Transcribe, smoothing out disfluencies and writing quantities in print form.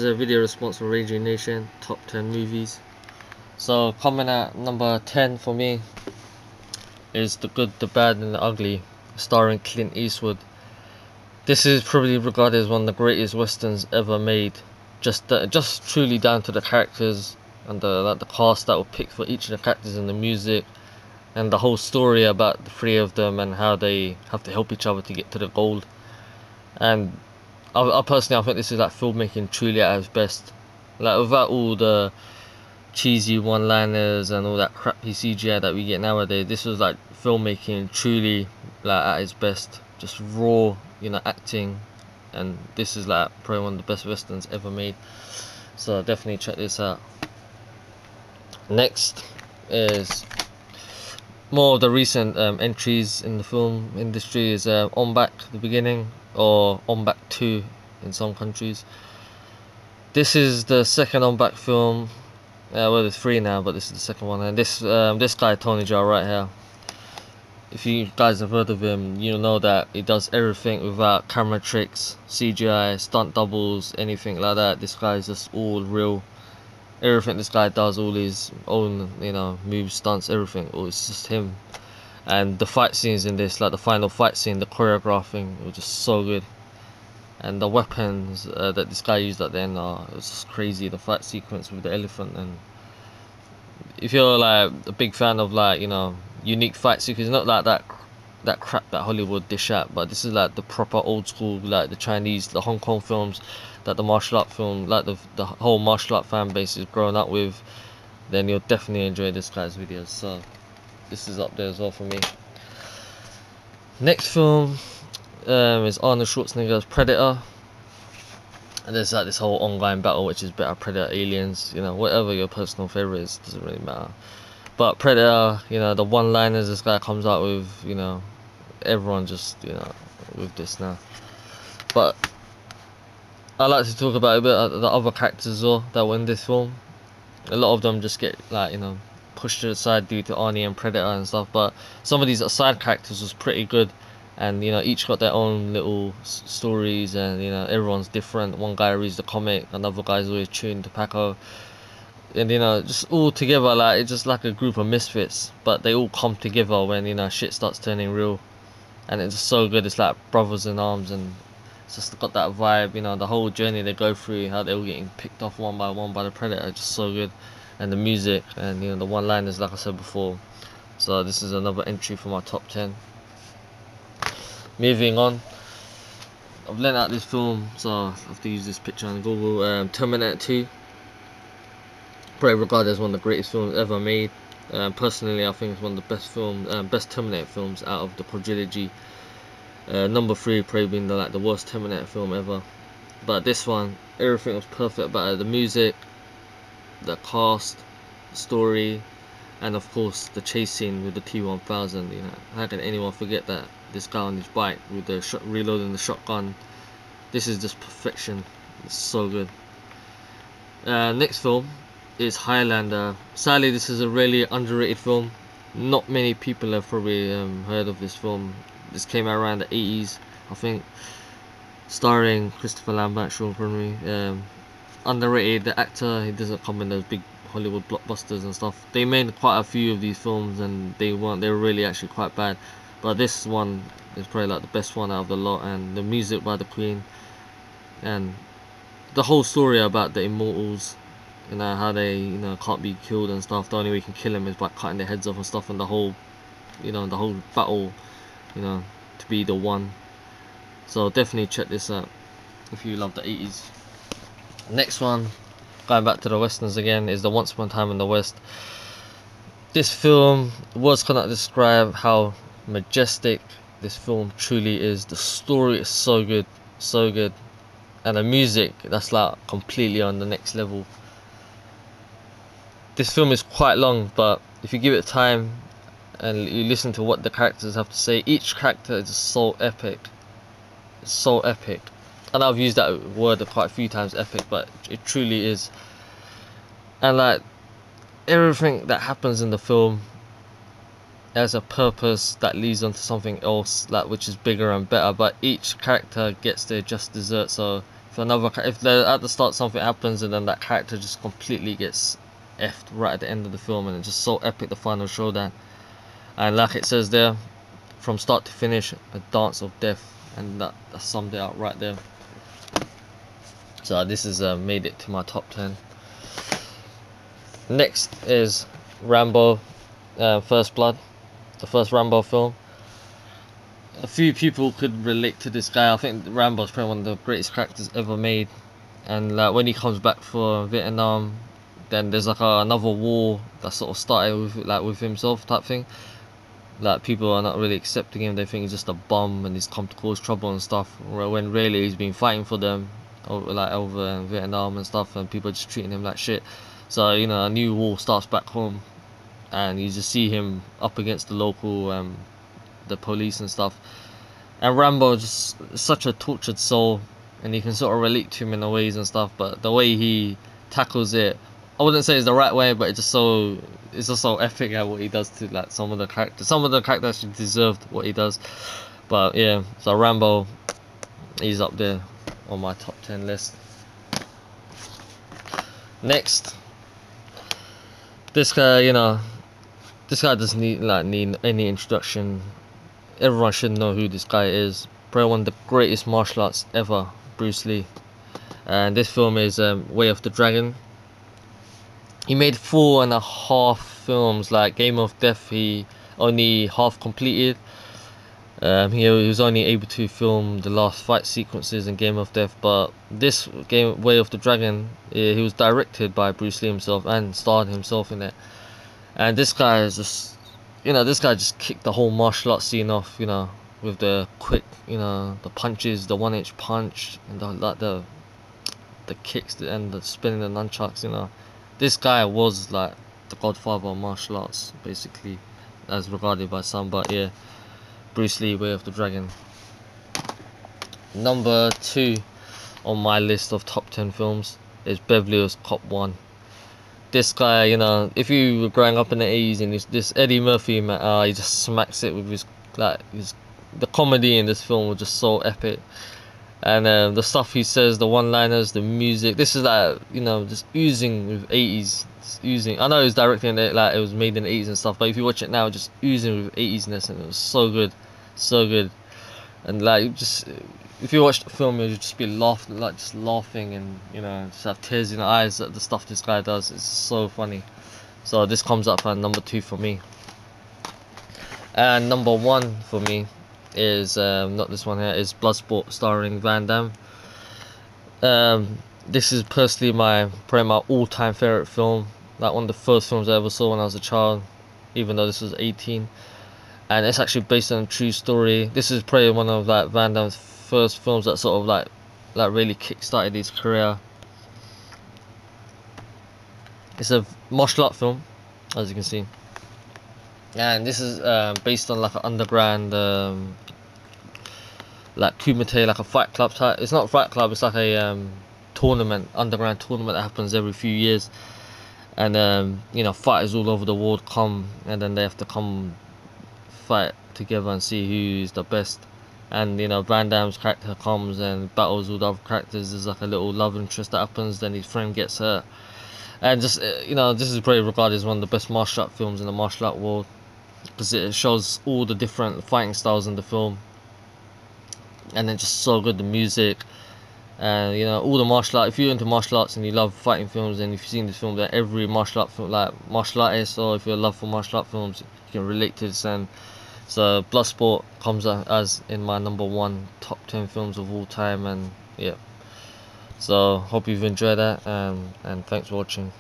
a video response for Ragin Nation, top 10 movies. So coming at number 10 for me is The Good, the Bad and the Ugly, starring Clint Eastwood. This is probably regarded as one of the greatest westerns ever made. Just truly down to the characters and the cast that were picked for each of the characters and the music and the whole story about the three of them and how they have to help each other to get to the goal. And I personally, I think this is like filmmaking truly at its best. Like without all the cheesy one-liners and all that crappy CGI that we get nowadays, this was like filmmaking truly like at its best. Just raw, acting, and this is like probably one of the best westerns ever made. So definitely check this out. Next is more of the recent entries in the film industry is Ong-Bak, the beginning, or Ong-Bak 2 in some countries. This is the second Ong-Bak film. Well, there's 3 now, but this is the second one. And this guy Tony Jaa right here, if you guys have heard of him, you know that he does everything without camera tricks, CGI, stunt doubles, anything like that. This guy is just all real. Everything this guy does, all his own, moves, stunts, everything. It's just him. And the fight scenes in this, like the final fight scene, the choreographing, it was just so good. And the weapons that this guy used at the end, it was just crazy. The fight sequence with the elephant. And if you're like a big fan of like unique fight sequences, not like that crap that Hollywood dish out, but this is like the proper old school, like the Chinese, the Hong Kong films, that the martial art film, like the whole martial art fan base is growing up with, then you'll definitely enjoy this guy's videos. So this is up there as well for me. Next film is Arnold Schwarzenegger's Predator. And there's like this whole ongoing battle, which is better, Predator, Aliens, whatever your personal favorite is, doesn't really matter. But Predator, the one-liners this guy comes out with, everyone just, with this now. But I like to talk about a bit of the other characters as well that were in this film. A lot of them just get like, pushed to the side due to Arnie and Predator and stuff. But some of these side characters was pretty good. And, each got their own little stories and, everyone's different. One guy reads the comic, another guy's always chewing tobacco. And just all together, like it's just like a group of misfits, but they all come together when shit starts turning real, and it's just so good. It's like brothers in arms, and it's just got that vibe. The whole journey they go through, how they're all getting picked off one by one by the Predator, just so good. And the music and the one-liners, like I said before. So this is another entry for my top 10. Moving on, I've lent out this film, so I have to use this picture on Google. Terminator 2. Probably regarded as one of the greatest films ever made. Personally, I think it's one of the best Terminator films out of the quadrilogy. Number 3 probably being the worst Terminator film ever. But this one, everything was perfect about it. The music, the cast, the story, and of course the chase scene with the T-1000. How can anyone forget that? This guy on his bike with the reloading the shotgun. This is just perfection. It's so good. Next film is Highlander. Sadly, this is a really underrated film. Not many people have probably heard of this film. This came out around the 80s, I think, starring Christopher Lambert, Sean Connery. Underrated. The actor, he doesn't come in those big Hollywood blockbusters and stuff. They made quite a few of these films, and they were really actually quite bad. But this one is probably like the best one out of the lot, and the music by the Queen, and the whole story about the immortals. How they can't be killed and stuff. The only way you can kill them is by cutting their heads off and stuff, and the whole the whole battle to be the one. So definitely check this out if you love the 80s. Next one, going back to the westerns again, is the Once Upon a Time in the West. This film was cannot describe how majestic this film truly is. The story is so good, and the music, that's like completely on the next level. This film is quite long, but if you give it time and you listen to what the characters have to say, each character is so epic. It's so epic. And I've used that word quite a few times, epic, but it truly is. And like everything that happens in the film has a purpose that leads on to something else, like which is bigger and better, but each character gets their just dessert. So if at the start something happens and then that character just completely gets effed right at the end of the film, and it's just so epic, the final showdown. And like it says there, from start to finish, a dance of death, and that summed it up right there. So this has made it to my top 10. Next is Rambo, First Blood, the first Rambo film. A few people could relate to this guy. I think Rambo is probably one of the greatest characters ever made. And like when he comes back for Vietnam, then there's like another war that sort of started with himself type thing. Like people are not really accepting him. They think he's just a bum and he's come to cause trouble and stuff. When really he's been fighting for them, over in Vietnam and stuff, and people are just treating him like shit. So a new war starts back home, and you just see him up against the local the police and stuff. And Rambo is just such a tortured soul, and you can sort of relate to him in the ways and stuff. But the way he tackles it, I wouldn't say it's the right way, but it's just so epic at what he does to like some of the characters. Some of the characters actually deserved what he does. But yeah, so Rambo, he's up there on my top 10 list. Next, this guy, this guy doesn't need any introduction. Everyone should know who this guy is. Probably one of the greatest martial arts ever, Bruce Lee. And this film is Way of the Dragon. He made 4.5 films. Like Game of Death, he only half completed. He was only able to film the last fight sequences in Game of Death, but this game, Way of the Dragon, he was directed by Bruce Lee himself and starred himself in it. And this guy is just, this guy just kicked the whole martial arts scene off, with the quick, the punches, the 1-inch punch, and the kicks and the spinning the nunchucks. This guy was like the godfather of martial arts, basically, as regarded by some. But yeah, Bruce Lee, Way of the Dragon. Number 2 on my list of top 10 films is Beverly Hills Cop 1. This guy, if you were growing up in the 80s, and this Eddie Murphy, man, he just smacks it with the comedy in this film was just so epic. And the stuff he says, the one-liners, the music, this is like, just oozing with 80s. Oozing. I know it was directed in it was made in the 80s and stuff, but if you watch it now, just oozing with 80s-ness, and it was so good. So good. And if you watch the film, you'll just be laughing, and just have tears in the eyes at the stuff this guy does. It's so funny. So this comes up at number 2 for me. And number 1 for me is not this one here, is Bloodsport, starring Van Damme. This is personally probably my all-time favorite film. Like one of the first films I ever saw when I was a child, even though this was 18. And it's actually based on a true story. This is probably one of Van Damme's first films that sort of really kick-started his career. It's a martial art film, as you can see. And this is based on an underground kumite, a fight club type. It's not a fight club, it's like a underground tournament that happens every few years. And fighters all over the world come, and then they have to come fight together and see who's the best. And Van Damme's character comes and battles with other characters. There's a little love interest that happens, then his friend gets hurt. And just this is probably regarded as one of the best martial art films in the martial art world, because it shows all the different fighting styles in the film, and then just so good, the music, and all the martial art. If you're into martial arts and you love fighting films, and if you've seen this film, then every martial art film, martial artist, or if you're a love for martial art films, you can relate to this. And so Bloodsport comes as in my number 1 top 10 films of all time. And yeah, so hope you've enjoyed that, and thanks for watching.